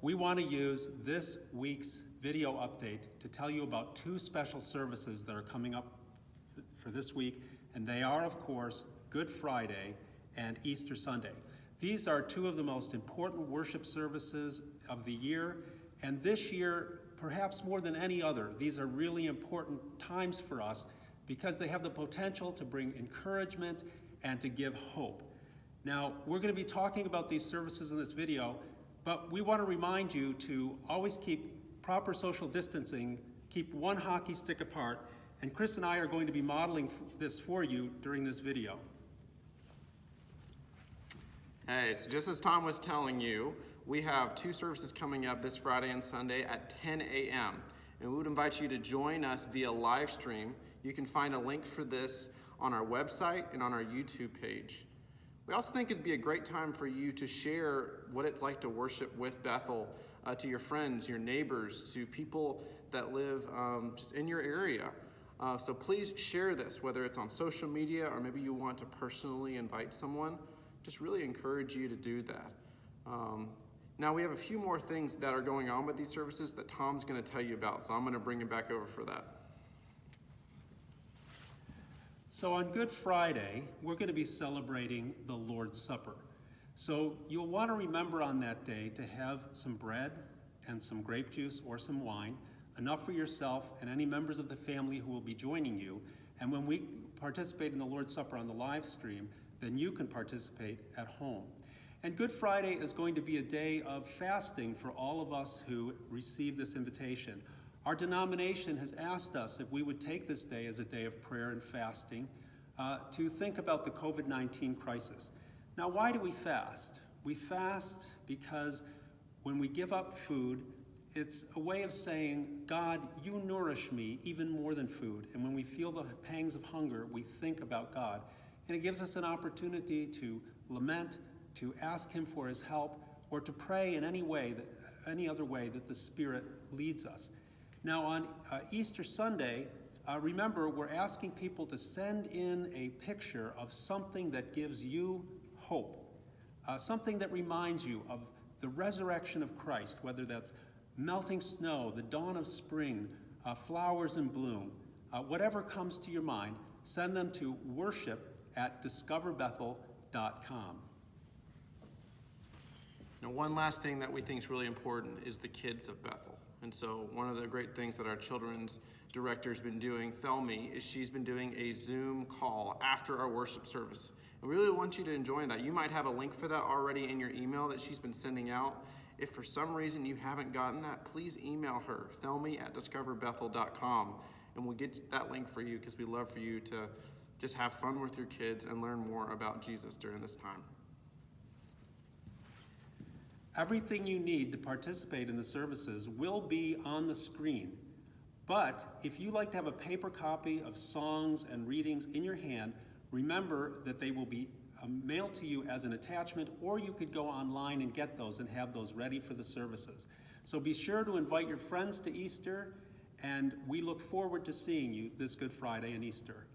we want to use this week's video update to tell you about two special services that are coming up for this week, and they are, of course, Good Friday and Easter Sunday. These are two of the most important worship services of the year, and this year, perhaps more than any other, these are really important times for us because they have the potential to bring encouragement and to give hope. Now, we're going to be talking about these services in this video, but we want to remind you to always keep proper social distancing, keep one hockey stick apart, and Chris and I are going to be modeling this for you during this video. Hey, so just as Tom was telling you, we have two services coming up this Friday and Sunday at 10 a.m. And we would invite you to join us via live stream. You can find a link for this on our website and on our YouTube page. We also think it'd be a great time for you to share what it's like to worship with Bethel to your friends, your neighbors, to people that live just in your area. So please share this, whether it's on social media or maybe you want to personally invite someone. Just really encourage you to do that. Now we have a few more things that are going on with these services that Tom's going to tell you about, so I'm going to bring him back over for that. So on Good Friday, we're going to be celebrating the Lord's Supper. So you'll want to remember on that day to have some bread and some grape juice or some wine, enough for yourself and any members of the family who will be joining you. And when we participate in the Lord's Supper on the live stream, then you can participate at home. And Good Friday is going to be a day of fasting for all of us who receive this invitation. Our denomination has asked us if we would take this day as a day of prayer and fasting to think about the COVID-19 crisis. Now, why do we fast? We fast because when we give up food, it's a way of saying, God, you nourish me even more than food. And when we feel the pangs of hunger, we think about God. And it gives us an opportunity to lament, to ask him for his help, or to pray in any other way that the Spirit leads us. Now on Easter Sunday, remember, we're asking people to send in a picture of something that gives you hope, something that reminds you of the resurrection of Christ, whether that's melting snow, the dawn of spring, flowers in bloom, whatever comes to your mind, send them to worship@discoverbethel.com. Now, one last thing that we think is really important is the kids of Bethel. And so one of the great things that our children's director's been doing, Thelmy, is she's been doing a Zoom call after our worship service. And we really want you to join that. You might have a link for that already in your email that she's been sending out. If for some reason you haven't gotten that, please email her, thelmy@discoverbethel.com, and we'll get that link for you because we'd love for you to just have fun with your kids and learn more about Jesus during this time. Everything you need to participate in the services will be on the screen. But if you like to have a paper copy of songs and readings in your hand, remember that they will be mailed to you as an attachment, or you could go online and get those and have those ready for the services. So be sure to invite your friends to Easter, and we look forward to seeing you this Good Friday and Easter.